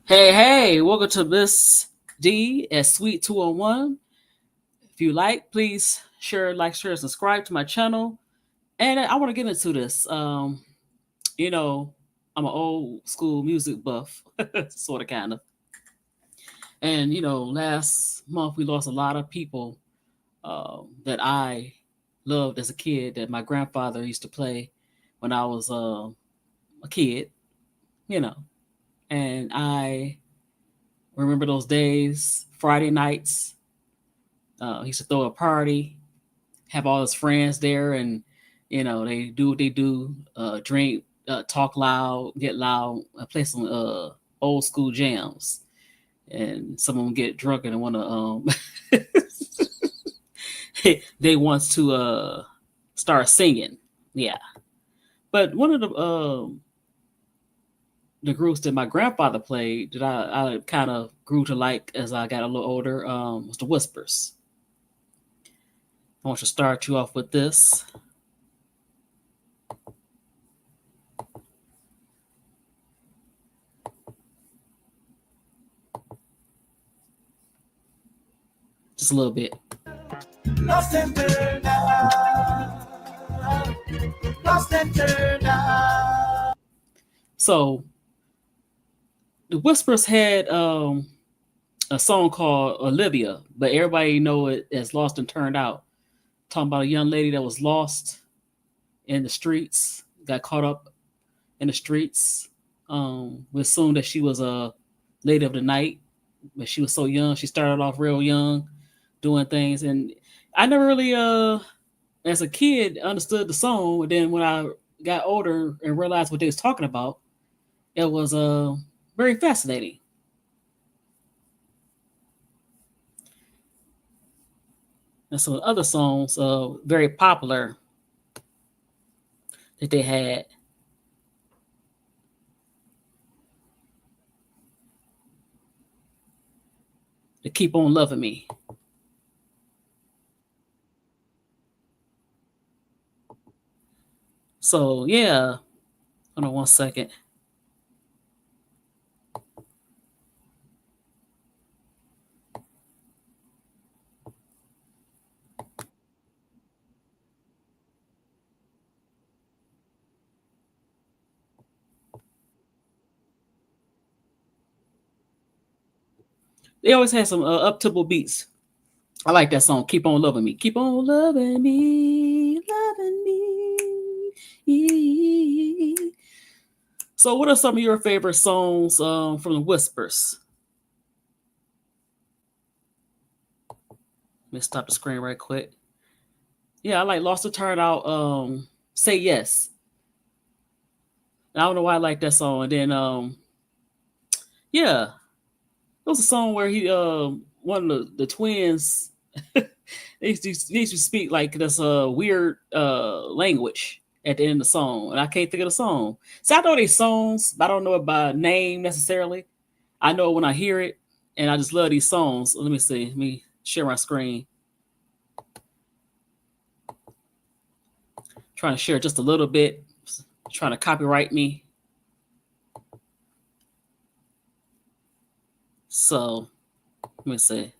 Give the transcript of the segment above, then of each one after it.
Hey, hey, welcome to Miss D at Sweet 201. If you like, please share, subscribe to my channel. And I want to get into this. You know, I'm an old school music buff, sort of kind of. And, last month we lost a lot of people that I loved as a kid that my grandfather used to play when I was a kid, you know. And I remember those days, Friday nights. He used to throw a party, have all his friends there, and they do what they do: drink, talk loud, get loud, play some old school jams, and some of them get drunk and want to they want to start singing. Yeah, but one of the groups that my grandfather played that I kind of grew to like as I got a little older was the Whispers. I want to start you off with this. Just a little bit. Lost and turned out. Lost and turned out. So the Whispers had a song called Olivia, but everybody know it as Lost and Turned Out. Talking about a young lady that was lost in the streets, got caught up in the streets. We assumed that she was a lady of the night, but she was so young. She started off real young, doing things, and I never really, as a kid, understood the song. And then when I got older and realized what they was talking about, it was very fascinating. And some other songs, very popular that they had. To Keep On Loving Me. So yeah, hold on one second. They always had some up tempo beats. I like that song. Keep on loving me. Keep on loving me, loving me. So, what are some of your favorite songs from the Whispers? Let me stop the screen right quick. Yeah, I like Lost to Turn Out. Say Yes. I don't know why I like that song. And then, yeah, it was a song where he, one of the twins, they used to speak like this weird language at the end of the song, and I can't think of the song. So I know these songs, but I don't know it by name necessarily. I know it when I hear it, and I just love these songs. Let me see. Let me share my screen. Trying to share just a little bit. Trying to copyright me. So let me see.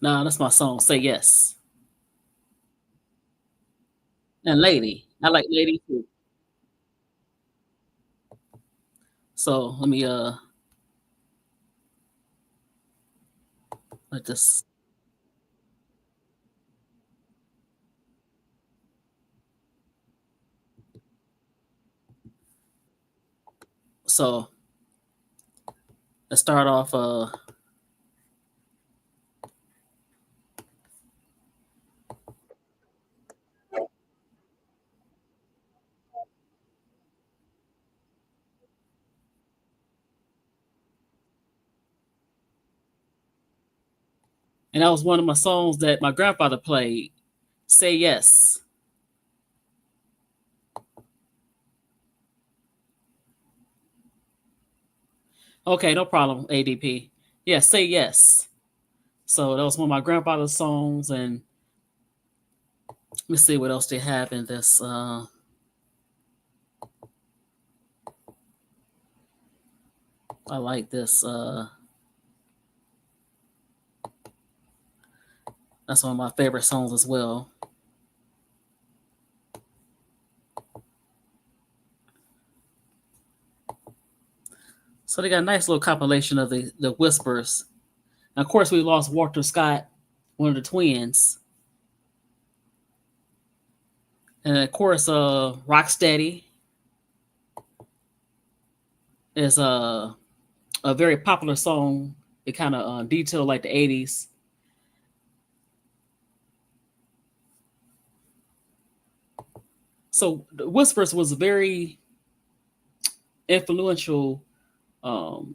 Nah, that's my song. Say Yes. And Lady. I like Lady too. So let me let this. So let's start off and that was one of my songs that my grandfather played. Say Yes. Okay, no problem, ADP. Yeah, say yes. So that was one of my grandfather's songs, and let me see what else they have in this. I like this. That's one of my favorite songs as well. So they got a nice little compilation of the whispers. And of course, we lost Walter Scott, one of the twins, and of course, Rocksteady is a very popular song. It kind of detailed like the '80s. So the Whispers was very influential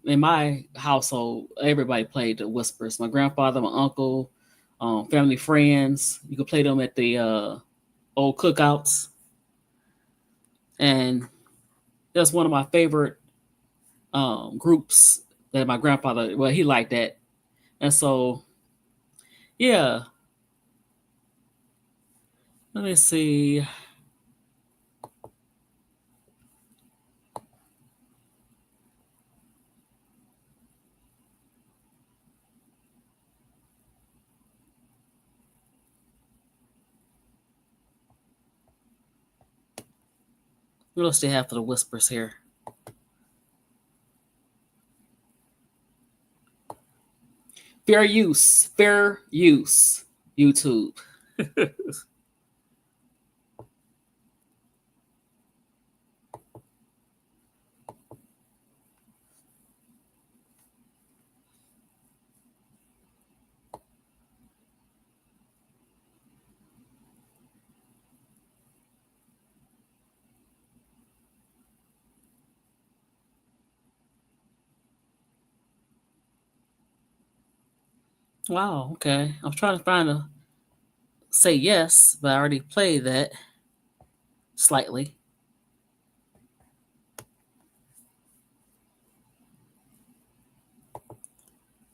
in my household. Everybody played the Whispers. My grandfather, my uncle, family friends. You could play them at the old cookouts, and that's one of my favorite groups that my grandfather. Well, he liked that, and so yeah. Let me see. What else they have for the Whispers here? Fair use. Fair use. YouTube. Wow. Okay. I was trying to find a say yes, but I already played that slightly.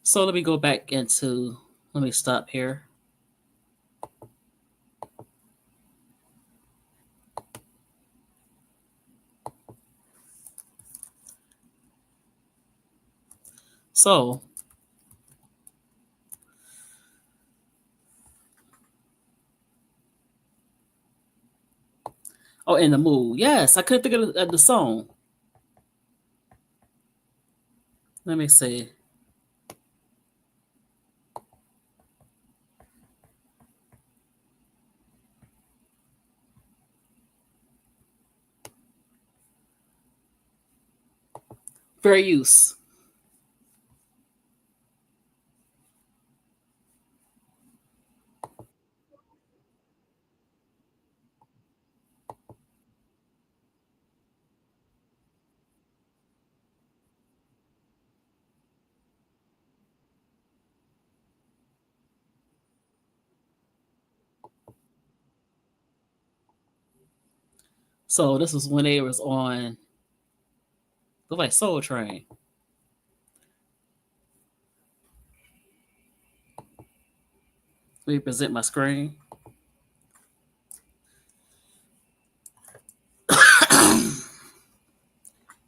So let me go back into. Let me stop here. So, oh, in the mood. Yes, I couldn't think of the song. Let me see. Fair use. So this was when they was on. Look like Soul Train. Let me present my screen.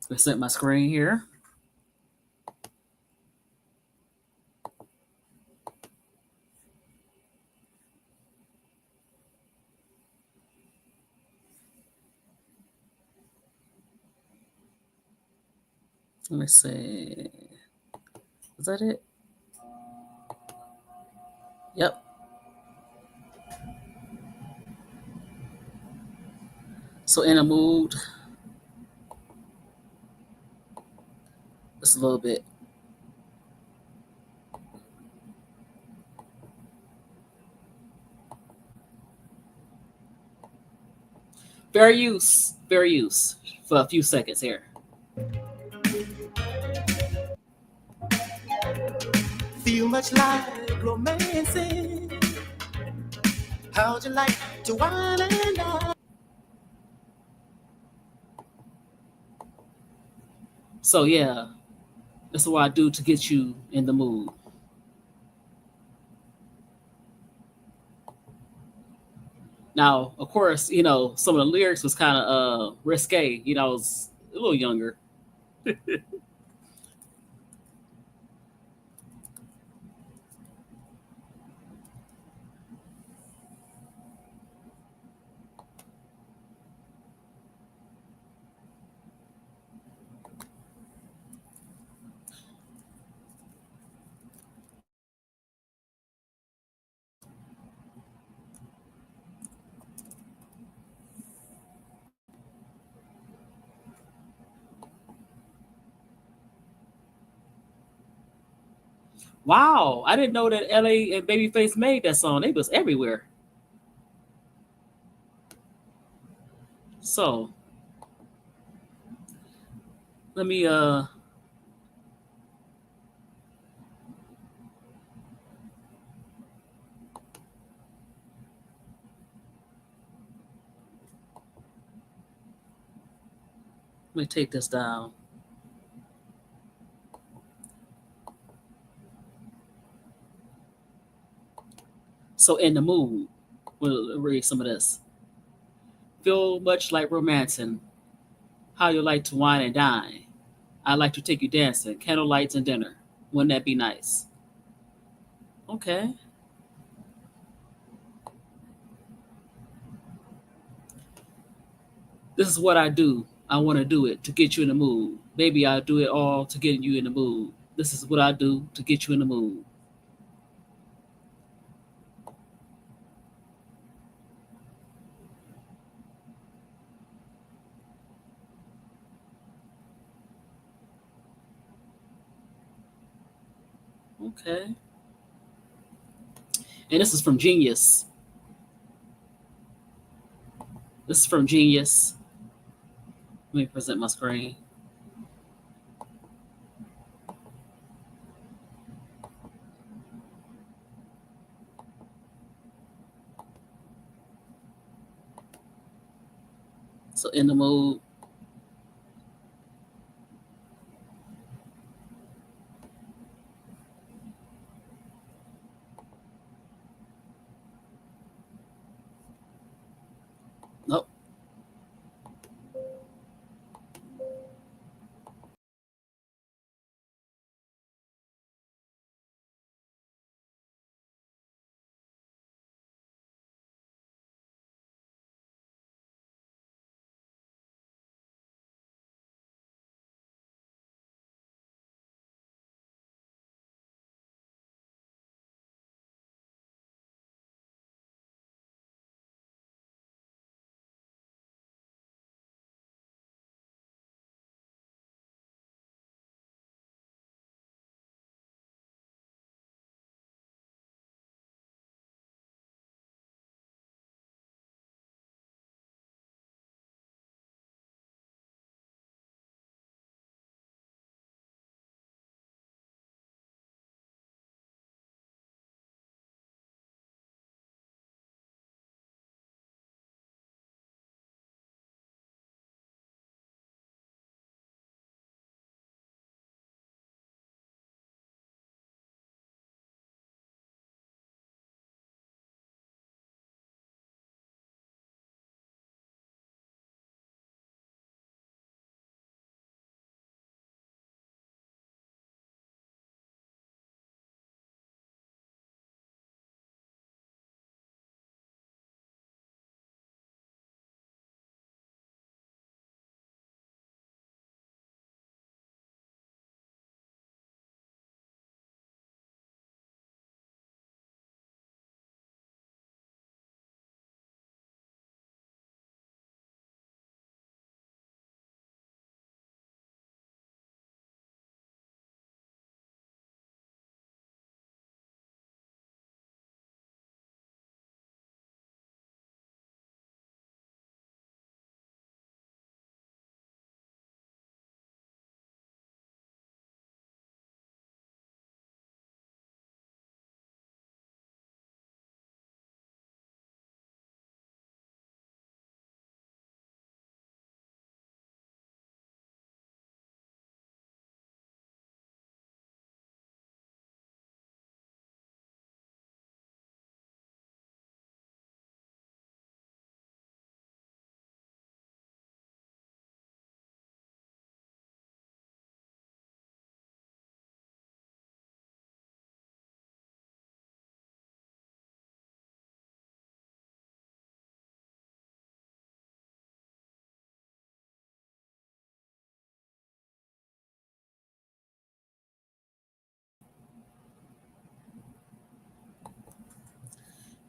Present my screen here. Let me see. Is that it? Yep. So in a mood, just a little bit. Fair use. Fair use for a few seconds here. Feel much like romancing. How'd you like to wine and dine? So yeah, That's what I do to get you in the mood. Now, of course, some of the lyrics was kind of risque. I was a little younger. Wow, I didn't know that LA and Babyface made that song. They was everywhere. So let me let me take this down. So in the mood, we'll read some of this. Feel much like romancing, how you like to wine and dine. I like to take you dancing, candlelights and dinner. Wouldn't that be nice? Okay. This is what I do. I want to do it to get you in the mood. Baby, I do it all to get you in the mood. This is what I do to get you in the mood. Okay. And this is from Genius. This is from Genius. Let me present my screen. So in the mood. Nope.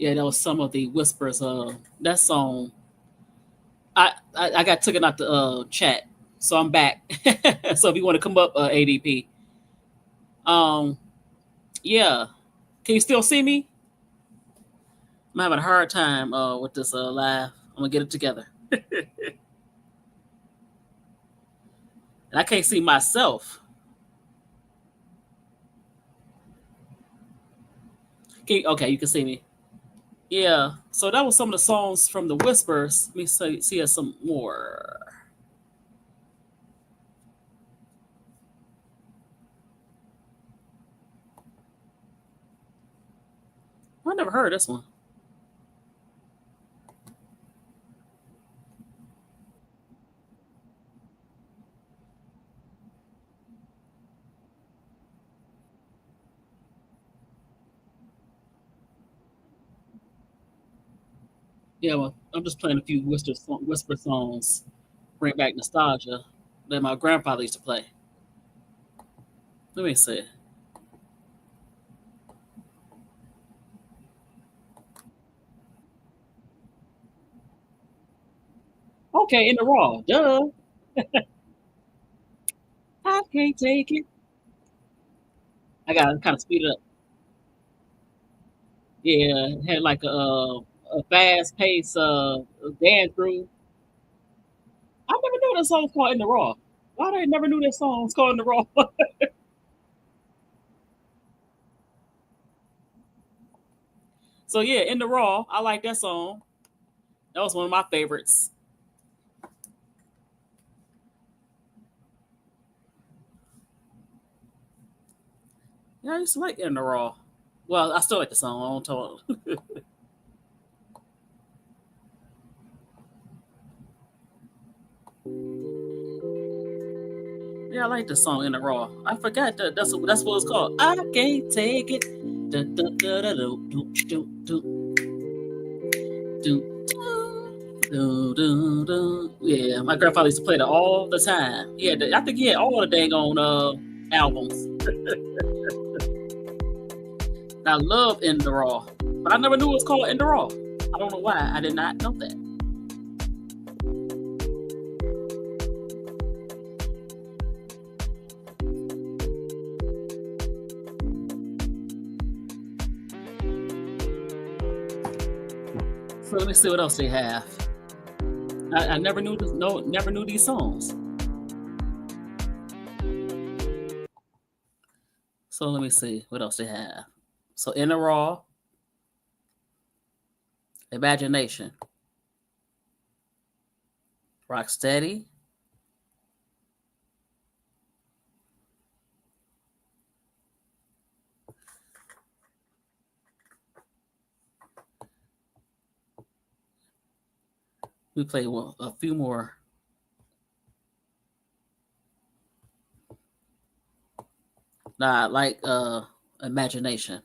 Yeah, that was some of the whispers. That song. I got taken out the chat, so I'm back. So if you want to come up, ADP. Um, yeah. Can you still see me? I'm having a hard time with this live. I'm gonna get it together, and I can't see myself. Okay, you can see me. Yeah. So that was some of the songs from the Whispers. Let me see some more. I never heard this one. Yeah, well, I'm just playing a few whisper songs, bring back nostalgia that my grandfather used to play. Let me see. Okay, in the raw, duh. I can't take it. I gotta kind of speed it up. Yeah, it had like a fast pace dance through. I never knew that song was called In the Raw. Why did I never knew that song was called In the Raw? So yeah, In the Raw, I like that song. That was one of my favorites. Yeah, I used to like In the Raw. Well, I still like the song. I don't talk. Yeah, I like the song In the Raw. I forgot that's what it's called. I can't take it. Dun, dun, dun, dun, dun, dun, dun, dun, dun, dun, dun, dun. Yeah, my grandfather used to play that all the time. I think he had all the dang on albums. And I love In the Raw, but I never knew it was called In the Raw. I don't know why. I did not know that. So let me see what else they have. I never knew this. No, never knew these songs. So let me see what else they have. So In the Raw, Imagination, Rocksteady. We play a few more. Nah, like Imagination.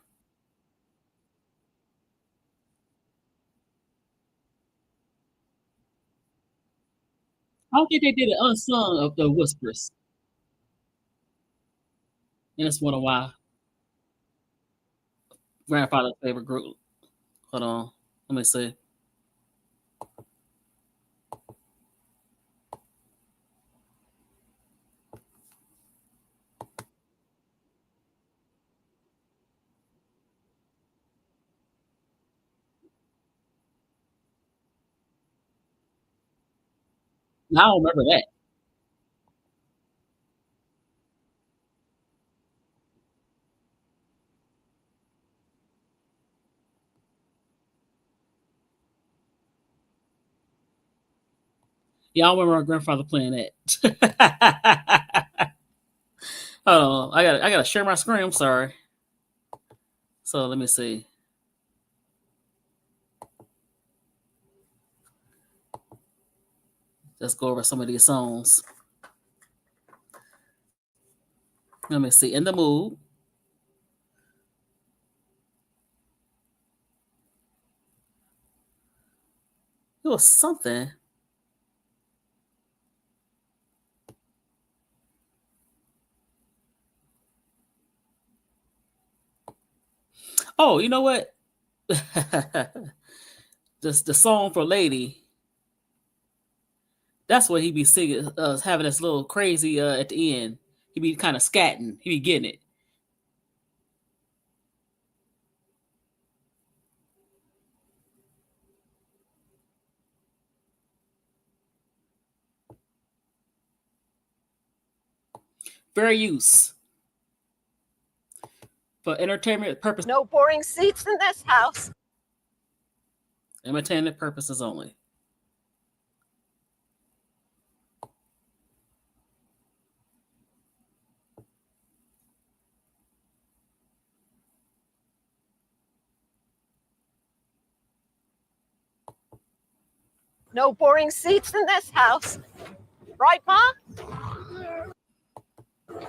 I don't think they did an unsung of the Whispers, and it's one of my grandfather's favorite group. Hold on, let me see. Now, I don't remember that. Yeah, I don't remember my grandfather playing that. Oh, I gotta share my screen. I'm sorry. So let me see. Let's go over some of these songs. Let me see. In the Mood. It was something. Oh, you know what? the song for Lady. That's what he be singing, having this little crazy at the end. He be kind of scatting. He be getting it. Fair use for entertainment purposes. No boring seats in this house. Entertainment purposes only. No boring seats in this house. Right, Ma?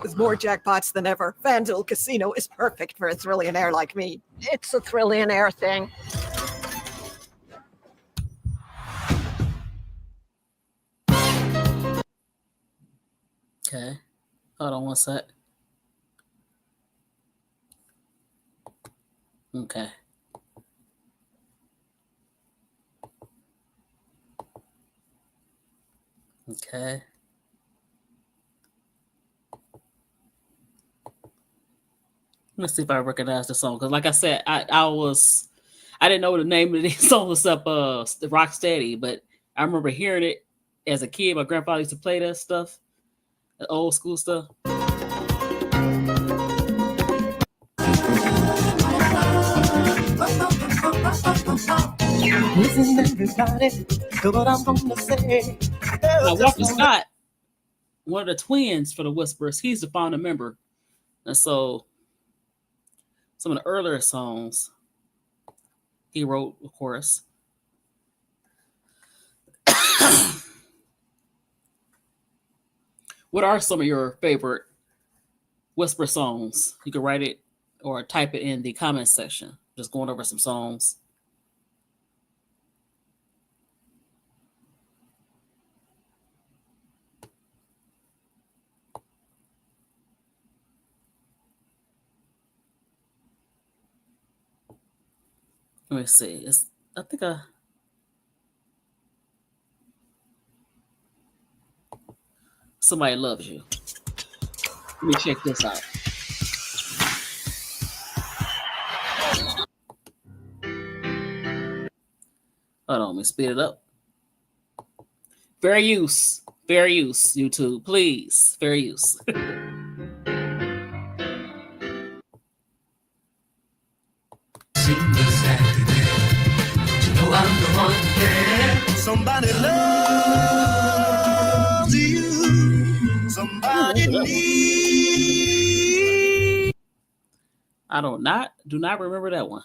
With more jackpots than ever, FanDuel Casino is perfect for a trillionaire like me. It's a trillionaire thing. Okay. Hold on one sec. Okay. Okay. Let's see if I recognize the song. Because like I said, I didn't know the name of these songs up the Rocksteady, but I remember hearing it as a kid. My grandfather used to play that stuff, the old school stuff. Listen, everybody, to what I'm gonna say. Now, Walter Scott, one of the twins for the Whispers, he's the founder member. And so some of the earlier songs he wrote, of course. What are some of your favorite Whisper songs? You can write it or type it in the comment section. Just going over some songs. Let me see. I think Somebody Loves You. Let me check this out. Hold on, let me speed it up. Fair use, YouTube, please. Fair use. Somebody loves you. Somebody needs. I do not remember that one.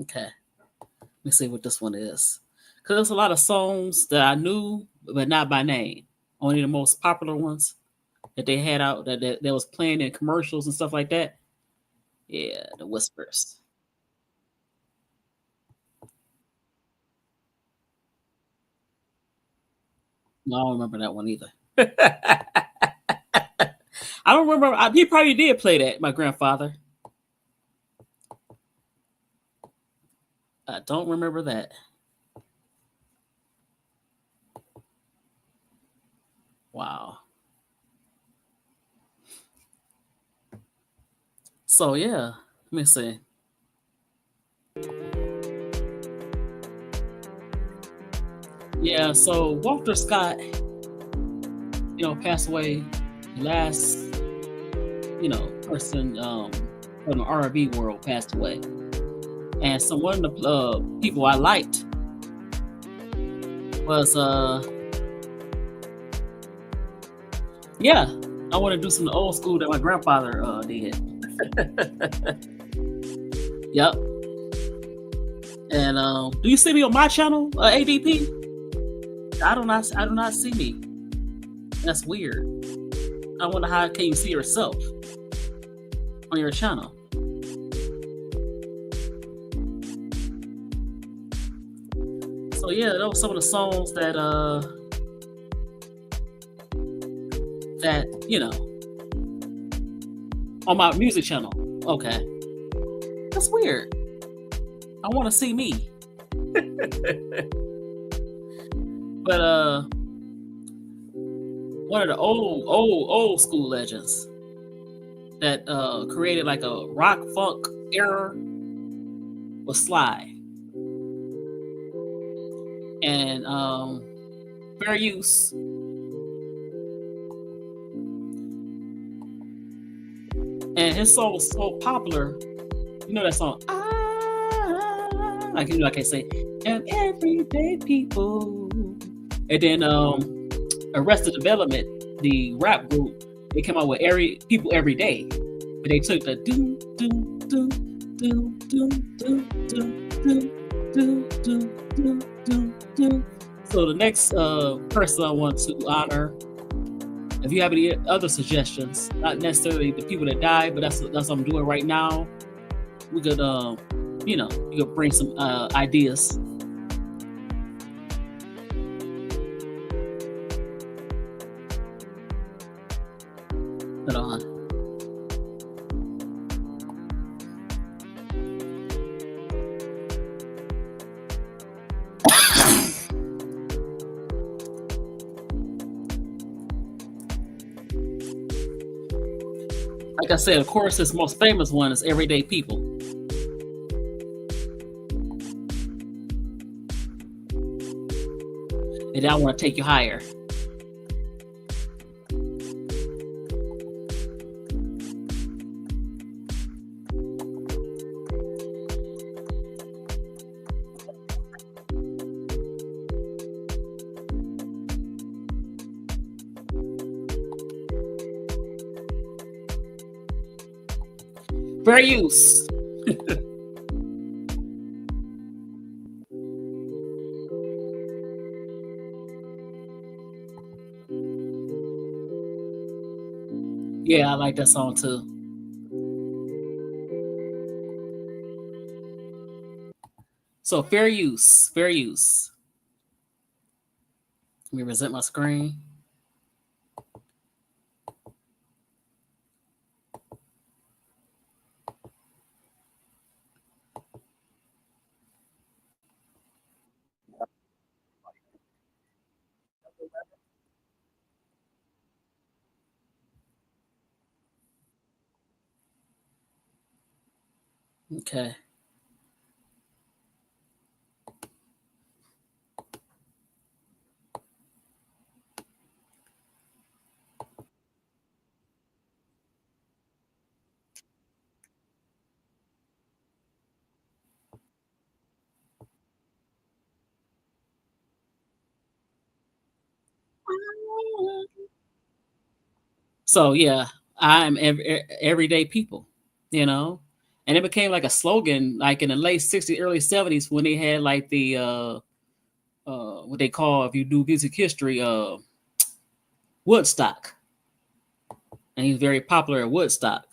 Okay. Let me see what this one is. Because there's a lot of songs that I knew, but not by name. Only the most popular ones that they had out that was playing in commercials and stuff like that. Yeah, the Whispers. No, I don't remember that one either. I don't remember. He probably did play that, my grandfather. I don't remember that. Wow. So, yeah, let me see. Yeah, so Walter Scott, passed away. Last, person from the R&B world passed away. And so one of the people I liked was yeah, I want to do some old school that my grandfather did. Yep, And do you see me on my channel, ADP? I do not see me. That's weird. I wonder how can you see yourself on your channel. So yeah, those are some of the songs that on my music channel. Okay, that's weird. I want to see me. But one of the old school legends that created like a rock funk era was Sly. And fair use. And his song was so popular. You know that song? I can't say, "And everyday people." And then Arrested Development, the rap group, they came out with people every day. But they took the do do do do do do do do do do do do. So the next person I want to honor, if you have any other suggestions, not necessarily the people that died, but that's what I'm doing right now. We could you could bring some ideas. Hold on. Like I said, of course, his most famous one is "Everyday People." And I want to take you higher. Fair use. Yeah, I like that song too. So fair use, fair use. Let me reset my screen. Okay. So yeah, I'm everyday people, and it became like a slogan, like in the late '60s, early '70s, when they had like the what they call, if you do music history, Woodstock, and he's very popular at Woodstock,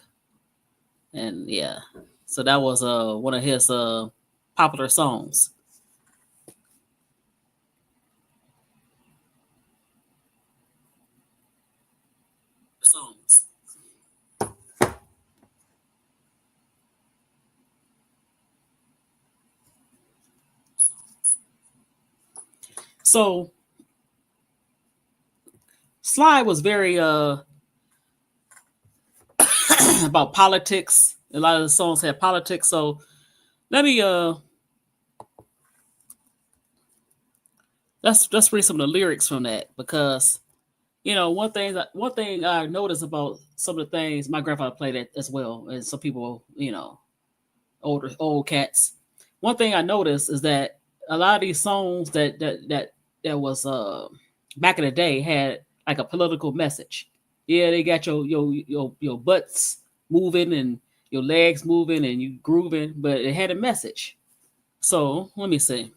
and yeah, so that was one of his popular songs. Songs. So Sly was very about politics. A lot of the songs had politics. So let me let's read some of the lyrics from that, because one thing I noticed about some of the things my grandfather played it as well, and some people, old cats. One thing I noticed is that a lot of these songs that was back in the day had like a political message. Yeah, they got your butts moving and your legs moving and you grooving, but it had a message. So let me see.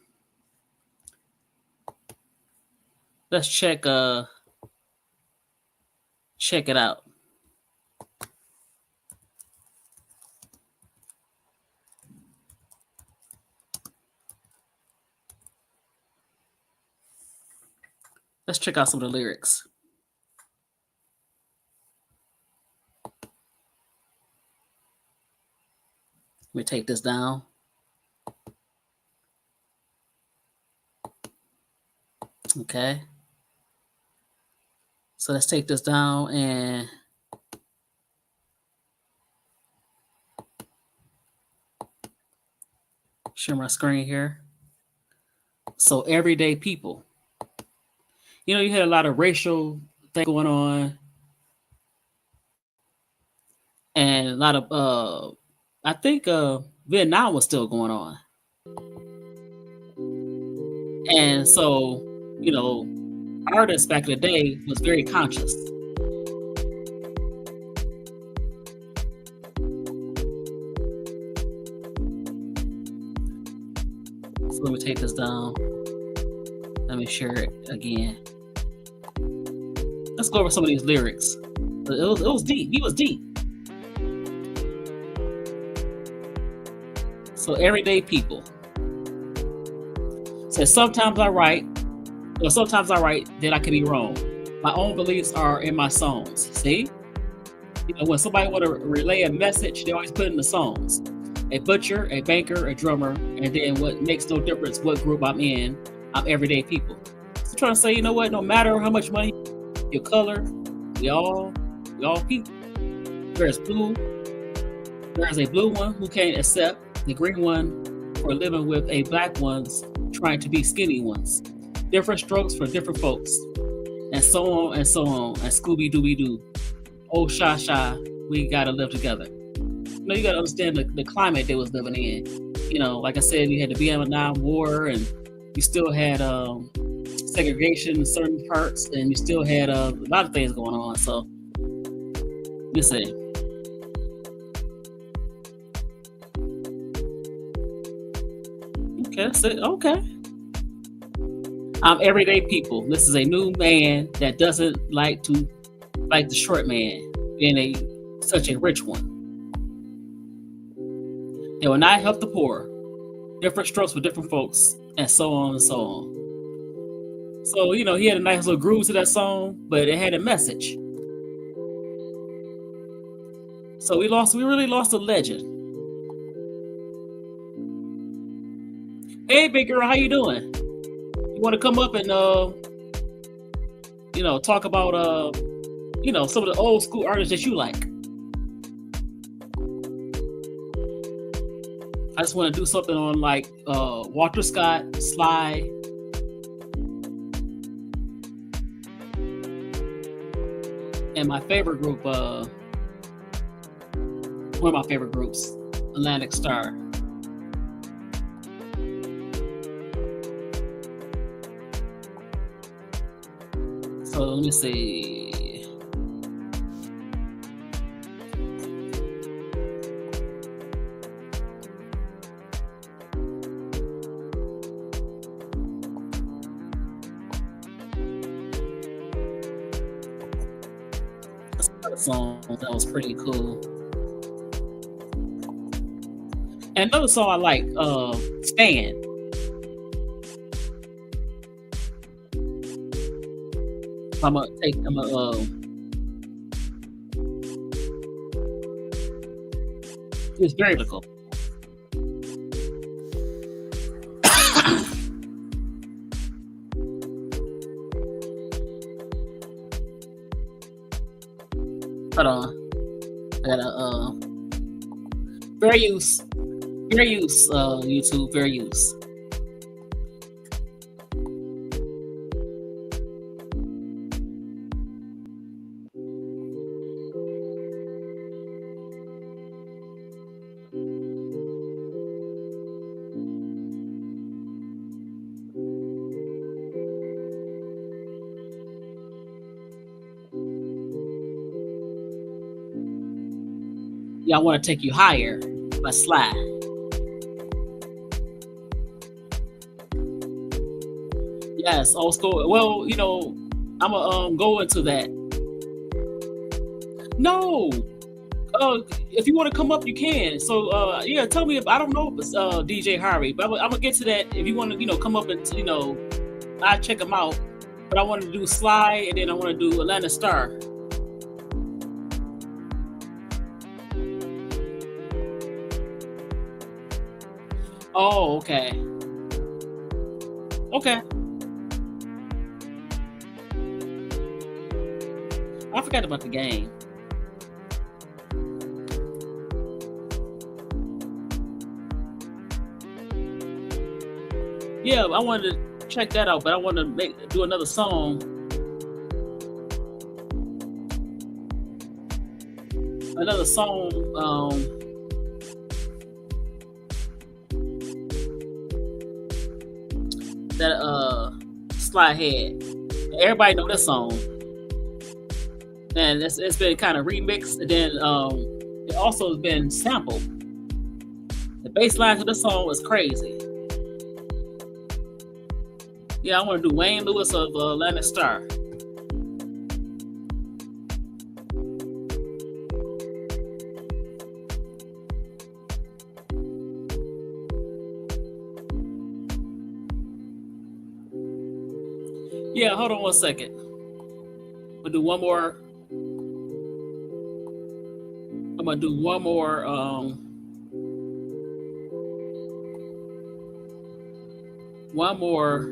Let's check it out. Let's check out some of the lyrics. Let me take this down. Okay. So let's take this down and share my screen here. So everyday people. You know, you had a lot of racial thing going on, and a lot of I think Vietnam was still going on. And so, you know, artists back in the day was very conscious. So let me take this down. Let me share it again. Let's go over some of these lyrics. It was deep. He was deep. So everyday people. Says sometimes I write, then I can be wrong. My own beliefs are in my songs. See? You know, when somebody want to relay a message, they always put it in the songs. A butcher, a banker, a drummer, and then what makes no difference what group I'm in, I'm everyday people. So trying to say, you know what, no matter how much money, your color, we all people. There's a blue one who can't accept the green one for living with a black one's trying to be skinny ones. Different strokes for different folks. And so on and so on. And Scooby Dooby Doo. Oh sha sha, we gotta live together. You know, you gotta understand the climate they was living in. You know, like I said, you had the Vietnam War, and you still had segregation in certain parts, and you still had a lot of things going on. So let's see. Okay, that's it. Okay. I'm everyday people. This is a new man that doesn't like the short man being such a rich one. They will not help the poor. Different strokes for different folks, and so on and so on. So, you know, he had a nice little groove to that song, but it had a message. So we really lost a legend. Hey, big girl, how you doing? You want to come up and you know, talk about you know, some of the old school artists that you like? I just want to do something on like Walter Scott, Sly, and my favorite group, one of my favorite groups, Atlantic Star. So let me see. Song that was pretty cool. And another song I like, Stand. It's very difficult. Hold on. I gotta fair use, YouTube, fair use. Yeah, I want to take you higher by Sly. Yes, old school. Well, I'm gonna go into that. No, if you want to come up, you can. So, yeah, tell me if I don't know if it's DJ Harvey, but I'm gonna get to that. If you want to, come up and I check them out. But I want to do Sly, and then I want to do Atlanta Star. Oh, okay. Okay. I forgot about the game. Yeah, I wanted to check that out, but I want to do another song. Another song. That Sly had. Everybody know this song, and it's been kind of remixed, and then it also has been sampled. The bass line to this song was crazy. Yeah, I want to do Wayne Lewis of Atlanta Star. Yeah, hold on one second. We'll do one more. I'm gonna do one more. One more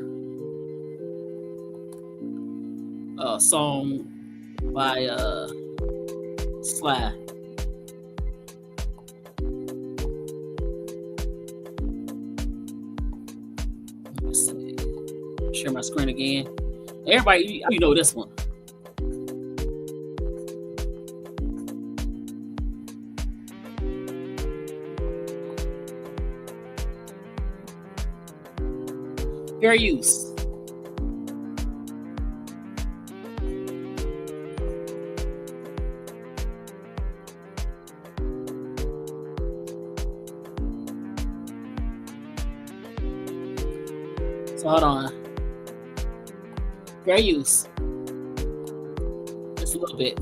song by Sly. Let's see. Share my screen again. Everybody, you know this one. Fair use. So hold on. Fair use. Just a little bit.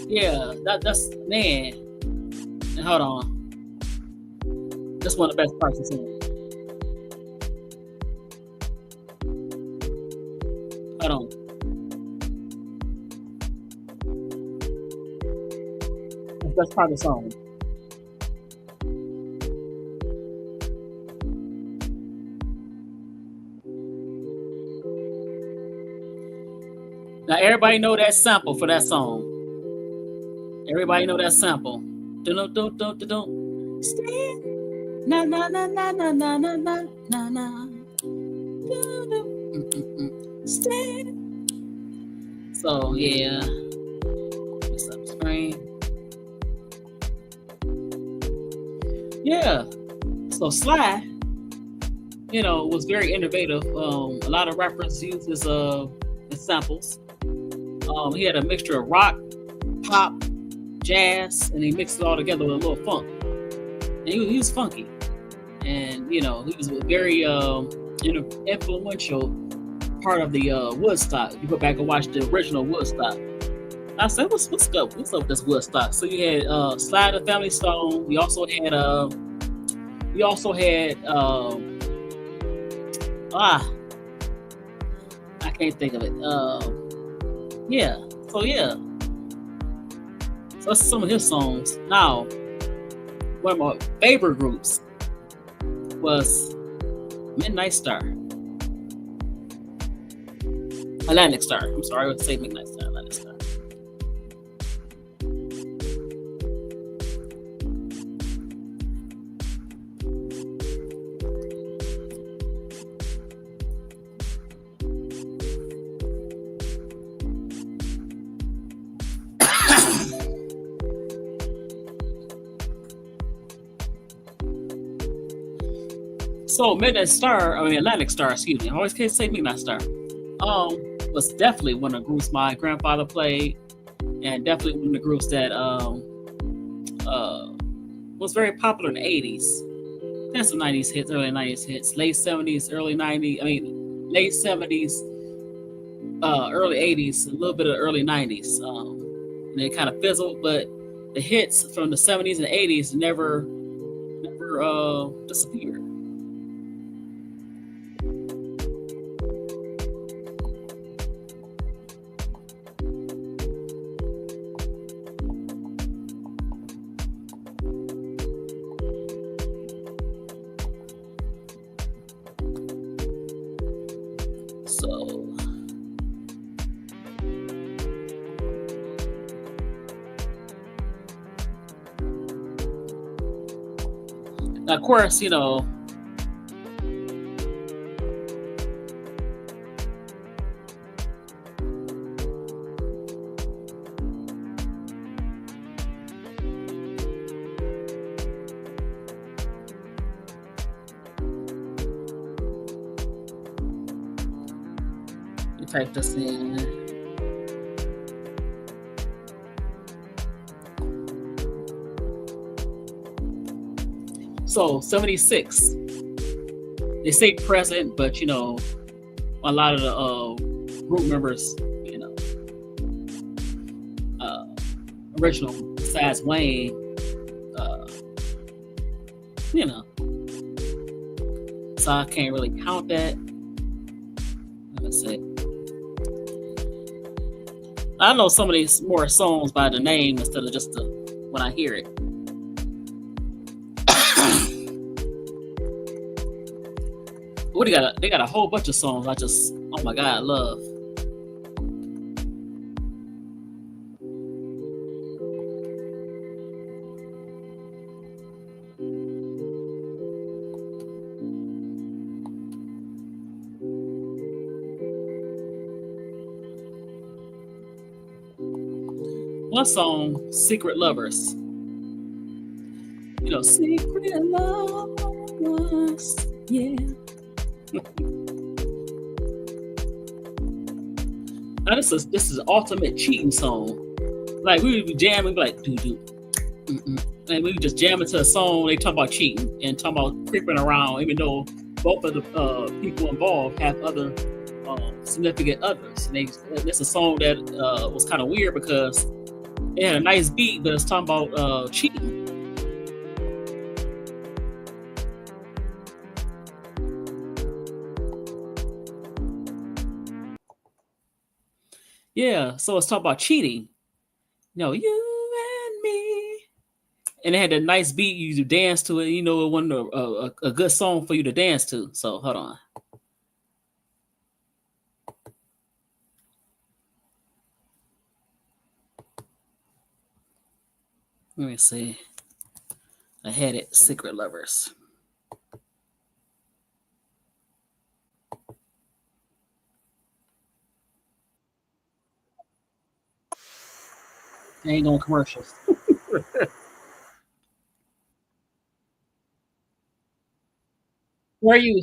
Yeah, that's man. And hold on. That's one of the best parts of the song. Hold on. That's the best part of the song. Now everybody know that sample for that song. Everybody know that sample. Dun dun dun dun dun. Stand. Na na na na na na na na na na. Stand. So yeah. What's up, screen? Yeah. So Sly, was very innovative. A lot of rappers used his samples. He had a mixture of rock, pop, jazz, and he mixed it all together with a little funk. And he was funky, and he was a very influential part of the Woodstock. You go back and watch the original Woodstock. I said, what's up? What's up with this Woodstock? So you had Sly the Family Stone. We also had I can't think of it. Yeah. So yeah. So that's some of his songs. Now, one of my favorite groups was Midnight Star. Atlantic Star. I'm sorry, I would say Midnight Star, Atlantic Star. So Midnight Star, I mean Atlantic Star, excuse me. I always can't say Midnight Star. Um, was definitely one of the groups my grandfather played, and definitely one of the groups that uh was very popular in the 80s. That's some 90s hits, early 90s hits, late 70s, early 90s. I mean, late 70s, early 80s, a little bit of early 90s. And it kind of fizzled, but the hits from the 70s and 80s never disappeared. So, of course, you type this in. So 76. They say present, but a lot of the group members, uh, original besides Wayne, uh, you know, so I can't really count that. Let me see. I know some of these more songs by the name instead of just when I hear it. What do you got? They got a whole bunch of songs I just, oh my God, love. One song, Secret Lovers. Secret Lovers, yeah. Now this is ultimate cheating song. Like we would be jamming, like do do, and we would just jam into a song. They talk about cheating and talking about creeping around, even though both of the people involved have other significant others. And it's a song that was kind of weird because it had a nice beat, but it's talking about cheating. Yeah, so it's talking about cheating. You and me. And it had a nice beat. You dance to it. It wasn't a good song for you to dance to. So hold on. Let me see. I had it. Secret Lovers. Ain't no commercials. Where you?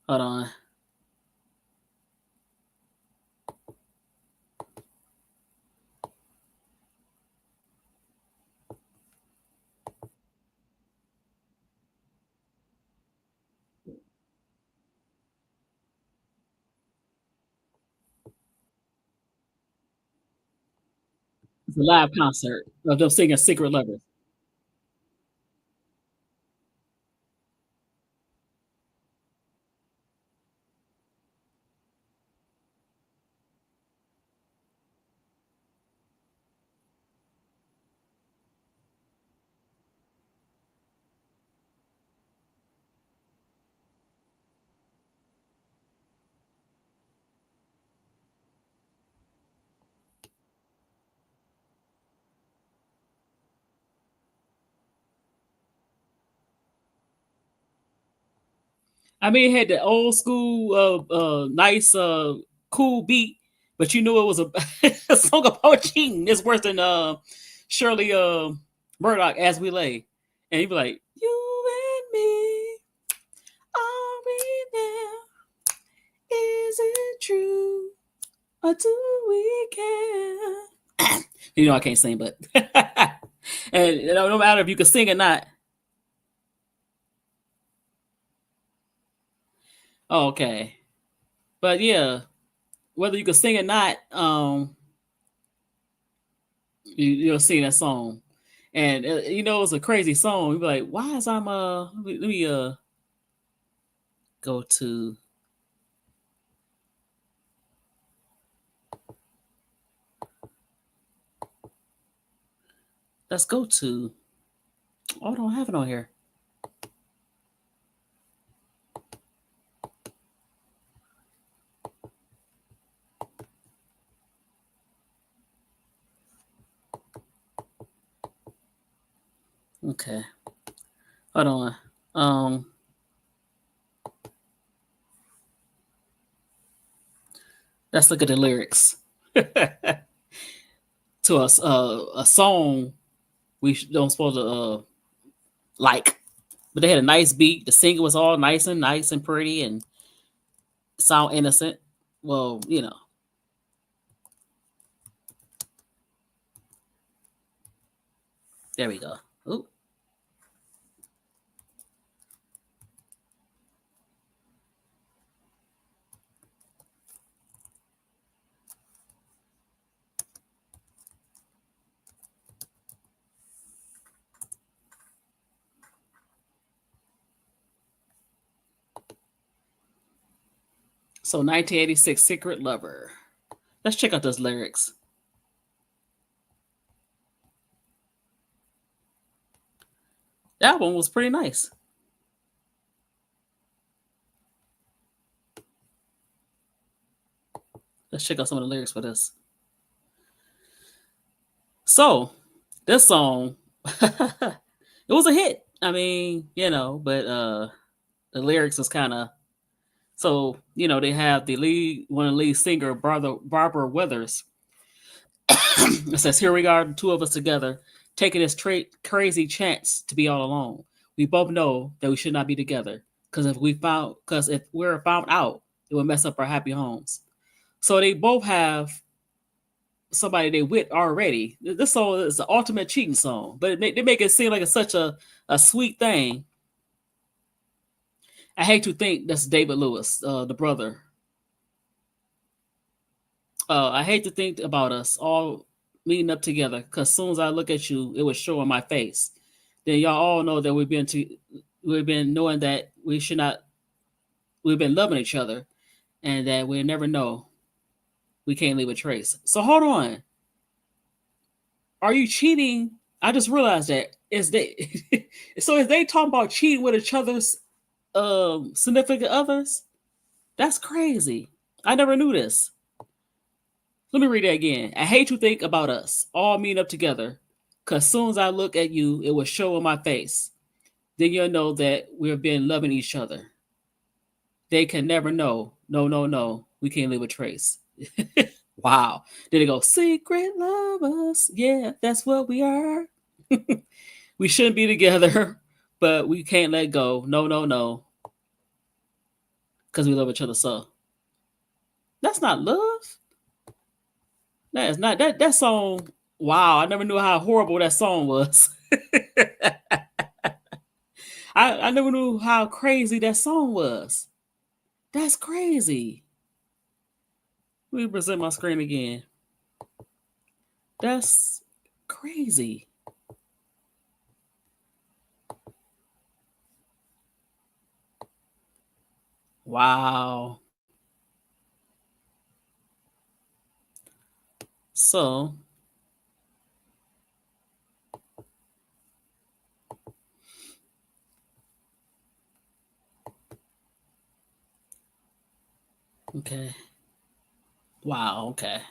Hold on. It's a live concert of them singing Secret Lovers. I mean, it had the old school, nice, cool beat, but it was a, a song about cheating. It's worse than Shirley. Murdoch as we lay. And he'd be like, you and me, are we there? Is it true? Or do we care? You know I can't sing, but and you know, no matter if you can sing or not. Okay. But yeah, whether you can sing or not, you'll sing that song. And you know it's a crazy song. You'll be like, why is I'm let me go to let's go to oh I don't have it on here. Okay. Hold on. Let's look at the lyrics to a song we don't supposed to like, but they had a nice beat. The singer was all nice and pretty and sound innocent. Well, you know. There we go. Ooh. So 1986 Secret Lover. Let's check out those lyrics. That one was pretty nice. Let's check out some of the lyrics for this. So, this song, it was a hit. I mean, you know, but the lyrics was kind of so you know they have the lead one of the lead singer Barbara Withers. It says here we are, the two of us together, taking this crazy chance to be all alone. We both know that we should not be together because if we're found out, it will mess up our happy homes. So they both have somebody they with already. This song is the ultimate cheating song, but they make it seem like it's such a sweet thing. I hate to think that's David Lewis, the brother. I hate to think about us all meeting up together because as soon as I look at you, it would show on my face. Then y'all all know that we've been knowing that we should not we've been loving each other and that we'll never know we can't leave a trace. So hold on. Are you cheating? I just realized that is they so is they talking about cheating with each other's significant others? That's crazy. I never knew this. Let me read that again. I hate to think about us all meeting up together, because soon as I look at you, it will show on my face. Then you'll know that we've been loving each other. They can never know. No, no, no. We can't leave a trace. Wow. Then they go, secret lovers. Yeah, that's what we are. We shouldn't be together, but we can't let go. No, no, no. Because we love each other so. That's not love. That is not that song. Wow, I never knew how horrible that song was. I never knew how crazy that song was. That's crazy. Let me present my screen again. That's crazy. Wow. So, okay. Wow, okay.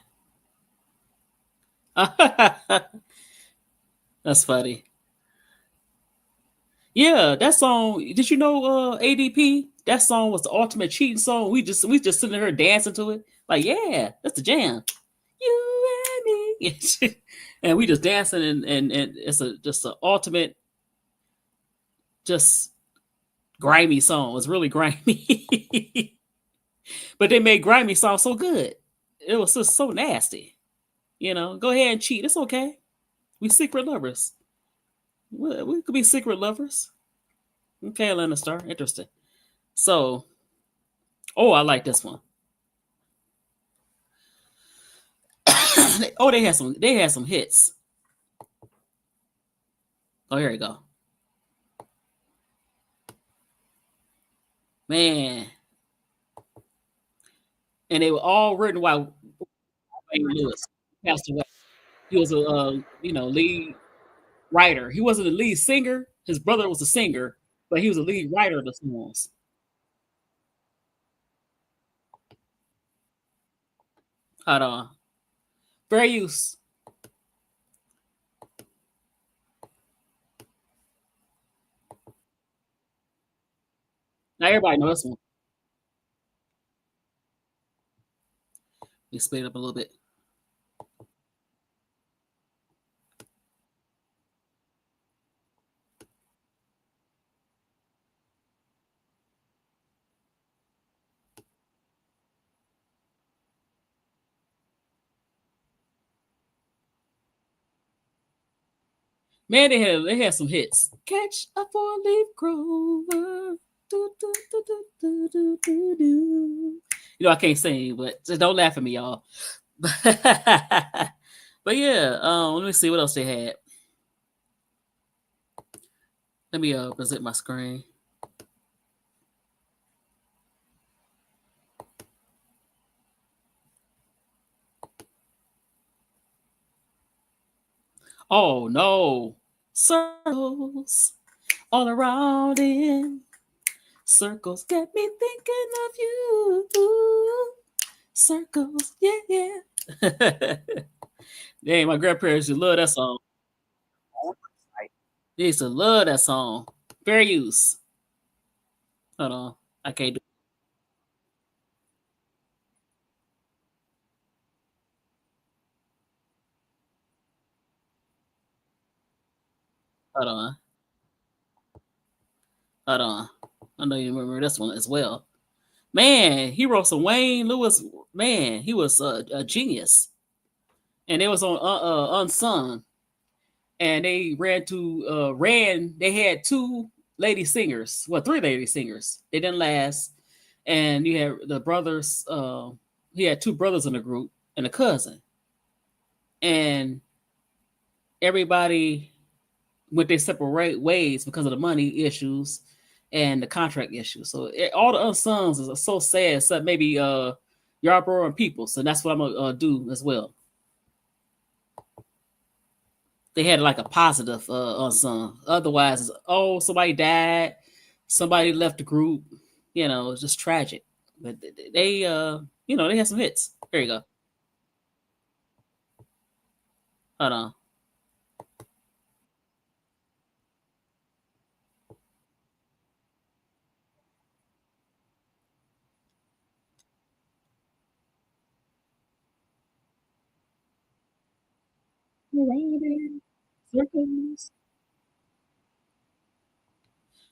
That's funny. Yeah, that song. Did you know ADP? That song was the ultimate cheating song. We just sitting there dancing to it. Like, yeah, that's the jam. You and me. and we just dancing and it's a just an ultimate just grimy song. It's really grimy. But they made grimy sound so good. It was just so nasty. Go ahead and cheat. It's okay. We secret lovers. We could be secret lovers. Okay, Atlanta Star. Interesting. So, oh, I like this one. Oh, they had some hits. Oh, here we go. Man. And they were all written while Wayne Lewis passed away. He was a lead writer. He wasn't a lead singer. His brother was a singer, but he was a lead writer of the songs. Hold on. Fair use. Now everybody knows this one. Let me speed it up a little bit. Man, they had some hits. Catch a four-leaf clover. Do, do, do, do, do, do, do, do. I can't sing, but just don't laugh at me, y'all. But yeah, let me see what else they had. Let me present my screen. Oh no, circles all around in circles get me thinking of you. Circles, yeah, yeah. Dang, my grandparents used to love that song. They used to love that song. Fair use. Hold on. I can't do. Hold on. Hold on. I know you remember this one as well. Man, he wrote some Wayne Lewis. Man, he was a genius. And it was on Unsung. And they ran. They had two lady singers. Well, three lady singers. They didn't last. And you had the brothers. He had two brothers in the group and a cousin. And everybody went their separate ways because of the money issues and the contract issues. So all the unsungs is so sad, except maybe Yarborough and People. So that's what I'm gonna do as well. They had like a positive unsung. Otherwise, somebody died, somebody left the group. It's just tragic. But they had some hits. There you go. Hold on.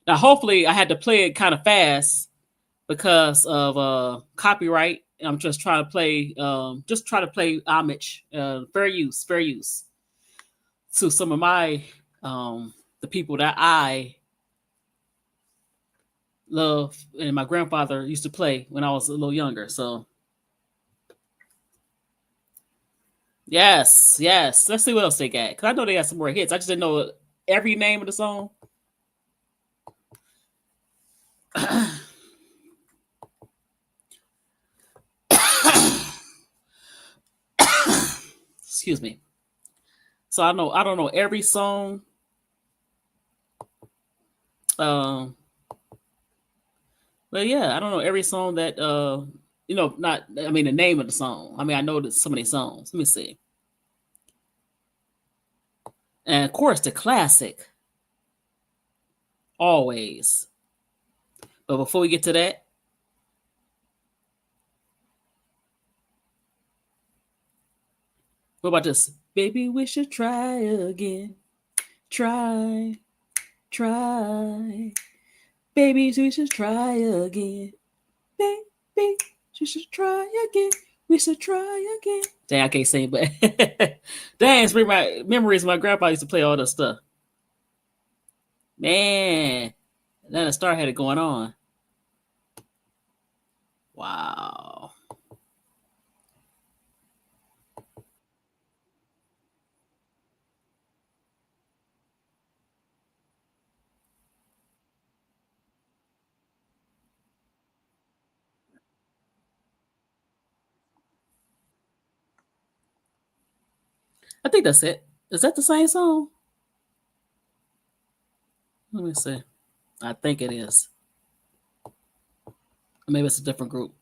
Now, hopefully, I had to play it kind of fast because of copyright. I'm just trying to play, homage, fair use to some of my the people that I love and my grandfather used to play when I was a little younger. So yes, yes. Let's see what else they got because I know they got some more hits. I just didn't know every name of the song. Excuse me. So I don't know every song. Um, but yeah, I don't know every song that not I mean the name of the song. I mean I know that so many songs. Let me see. And of course the classic, always. But before we get to that, what about this? Baby, we should try again. Try, try. Baby, we should try again. Baby, we should try again. We should try again. Dang, I can't sing, but dang, it's bring my memories. My grandpa used to play all that stuff. Man, then the star had it going on. Wow. I think that's it. Is that the same song? Let me see. I think it is. Maybe it's a different group.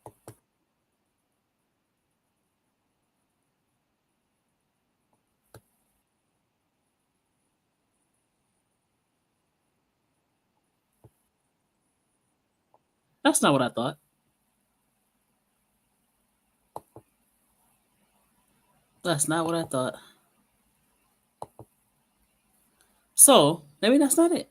That's not what I thought. That's not what I thought. So maybe that's not it.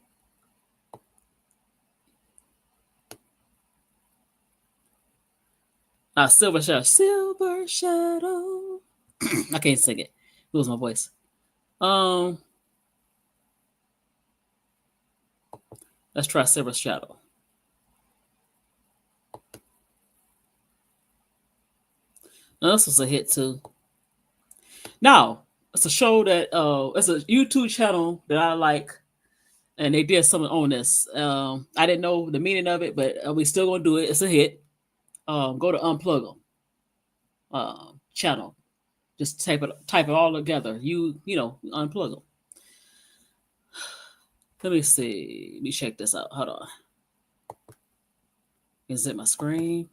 Silver Shadow. Silver Shadow. I can't sing it. Lose my voice. Um, let's try Silver Shadow. Now, this was a hit too. Now, it's a show that it's a YouTube channel that I like, and they did something on this. I didn't know the meaning of it, but we still gonna do it. It's a hit. Go to Unplug Them channel. Just type it all together. You know unplug them. Let me see. Let me check this out. Hold on. Is it my screen?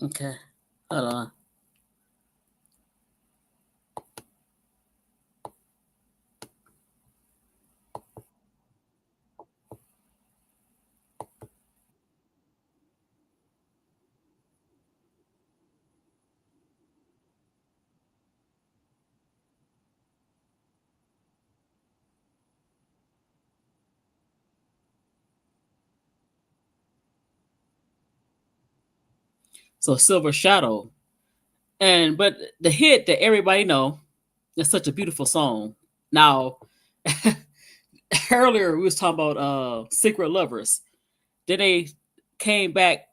Okay. Hold on. So Silver Shadow. And but the hit that everybody know is such a beautiful song. Now earlier we was talking about Secret Lovers. Then they came back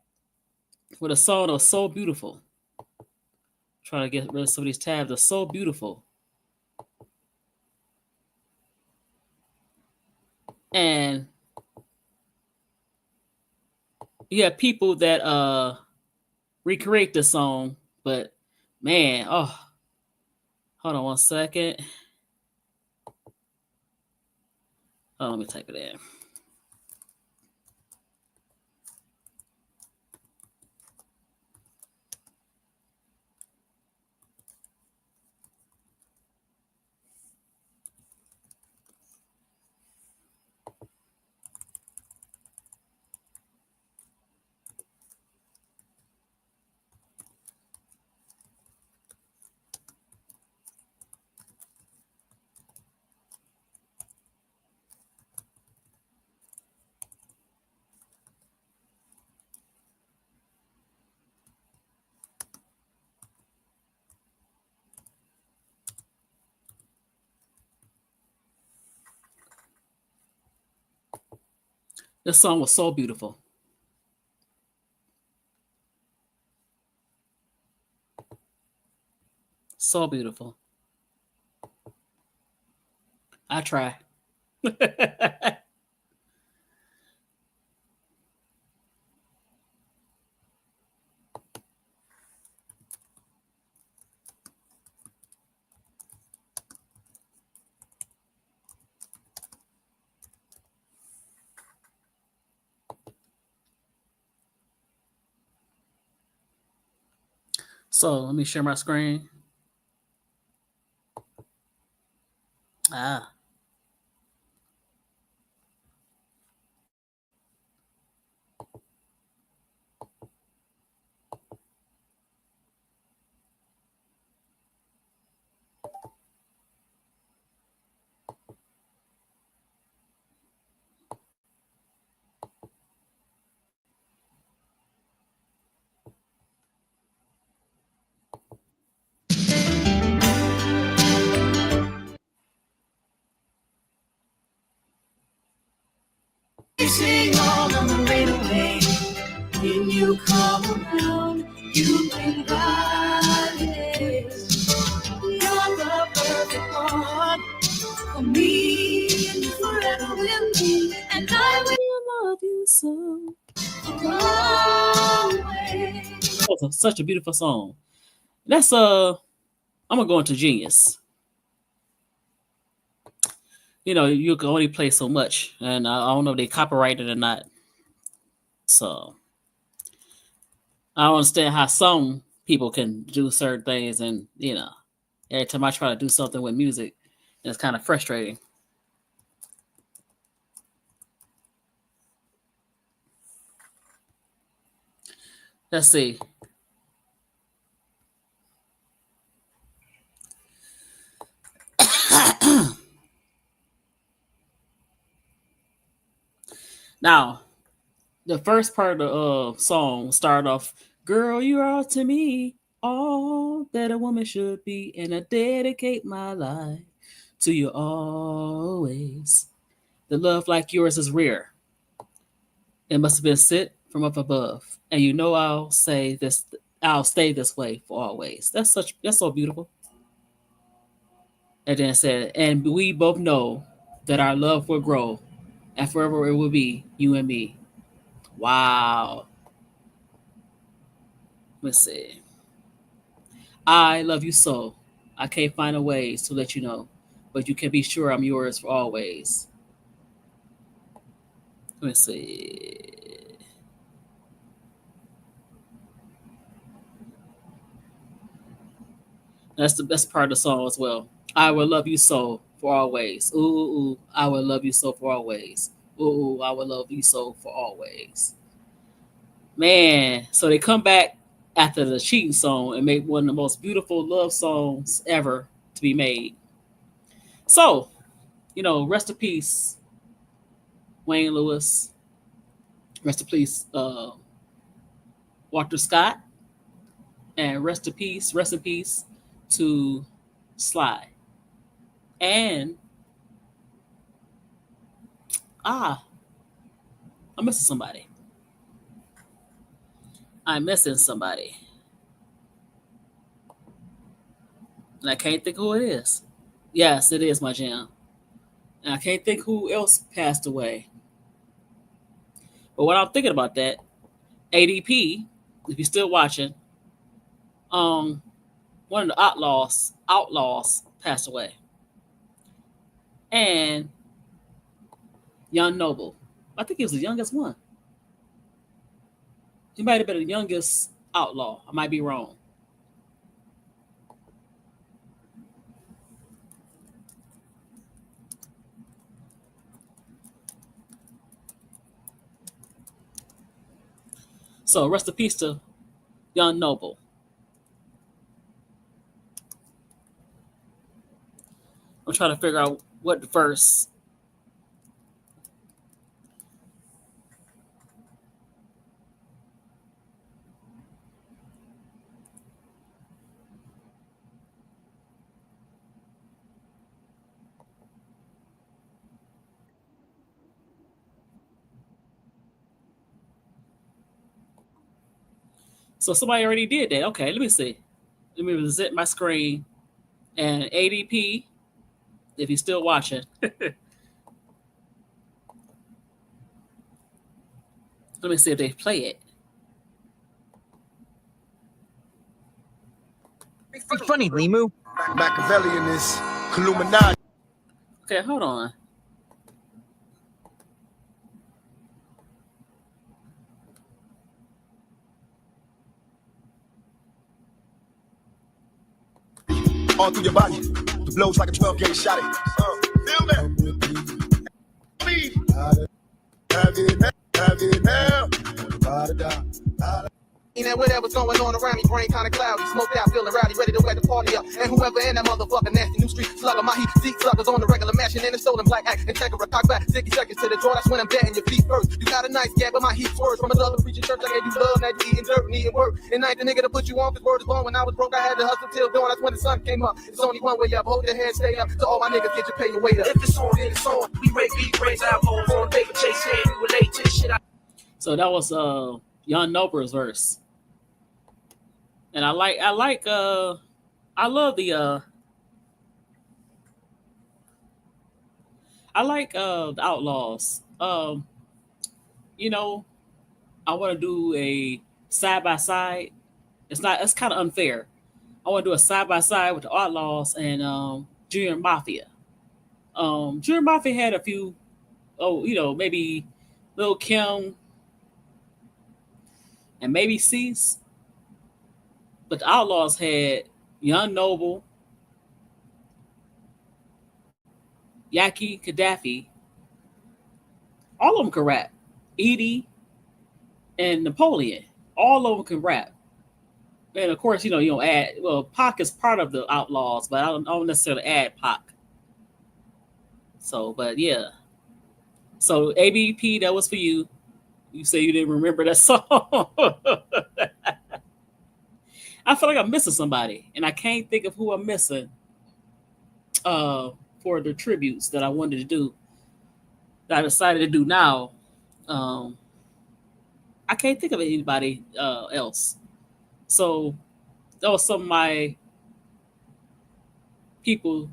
with a song that's so beautiful. Trying to get rid of some of these tabs. They're so beautiful. And you have people that recreate this song, but man, oh, hold on 1 second. Oh, let me type it in. This song was so beautiful. So beautiful. I try. So let me share my screen. Ah, Chasing all of the rain away. When you come around, you bring violence. You're the perfect one for me, and you forever with me, and I love you so. will always. That was such a beautiful song. That's I'm gonna go into Genius. You can only play so much, and I don't know if they copyrighted or not. So I don't understand how some people can do certain things, and every time I try to do something with music, it's kind of frustrating. Let's see. Now, the first part of the song started off, "Girl, you are to me all that a woman should be, and I dedicate my life to you always. The love like yours is rare. It must have been sent from up above, and I'll say this. I'll stay this way for always." That's so beautiful. And then it said, "And we both know that our love will grow, and forever it will be you and me." Wow. Let's see. "I love you so. I can't find a ways to let you know, but you can be sure I'm yours for always." Let's see. That's the best part of the song as well. "I will love you so for always. Ooh, ooh, ooh. I will love you so for always. Ooh, ooh, I will love you so for always." Man, so they come back after the cheating song and make one of the most beautiful love songs ever to be made. So, rest in peace, Wayne Lewis. Rest in peace, Walter Scott. And rest in peace to Sly. And ah, I'm missing somebody. I'm missing somebody. And I can't think who it is. Yes, it is my jam. And I can't think who else passed away. But when I'm thinking about that, ADP, if you're still watching, um, one of the outlaws passed away. And Young Noble. I think he was the youngest one. He might have been the youngest outlaw. I might be wrong. So rest in peace to Young Noble. I'm trying to figure out what the verse. So somebody already did that. Okay, let me see. Let me reset my screen. And ADP if he's still watching. Let me see if they play it. Be funny, Limu. Machiavellian is Illuminati. Okay, hold on. All through your body. The blows like a 12-gauge shot. Feel that? Have it now. And whatever's going on around me, brain kinda cloudy, smoked out, feeling rowdy, ready to wet the party up. And whoever in that motherfucker nasty new street slugger, my heat, deep sluggers on the regular mashing in the stolen black act and check a cock back, 60 seconds to the draw. That's when I'm betting your feet first. You got a nice gap, but my heat swerves from another preaching church. I gave you love, now you eating dirt, needing work. And I ain't the nigga to put you on, cause word is born. When I was broke, I had to hustle till dawn. That's when the sun came up. It's only one way up. Hold your head, stay up. So all my niggas get your pay your weight up. If it's on, then it's on. We rate beat, raise our hoes on paper chase hand. We relate to the shit. So that was Young Nobra's verse. And I love the Outlaws. You know, I want to do a side by side. It's kind of unfair. I want to do a side by side with the Outlaws and Junior Mafia. Junior Mafia had a few, maybe Lil Kim and maybe Cease. But the Outlaws had Young Noble, Yaki Gaddafi. All of them can rap. Edie and Napoleon. All of them can rap. And of course, you don't add. Well, Pac is part of the Outlaws, but I don't necessarily add Pac. So, but yeah. So ABP, that was for you. You say you didn't remember that song. I feel like I'm missing somebody, and I can't think of who I'm missing for the tributes that I wanted to do, that I decided to do now. I can't think of anybody else. So that was some of my people,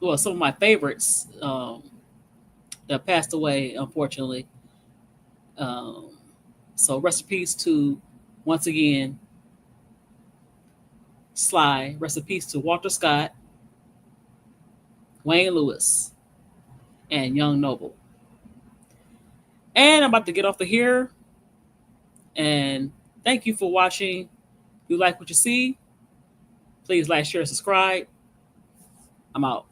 well, some of my favorites that passed away, unfortunately. So rest in peace to, once again, Sly. Rest in peace to Walter Scott, Wayne Lewis, and Young Noble. And I'm about to get off of here. And thank you for watching. If you like what you see, please like, share, subscribe. I'm out.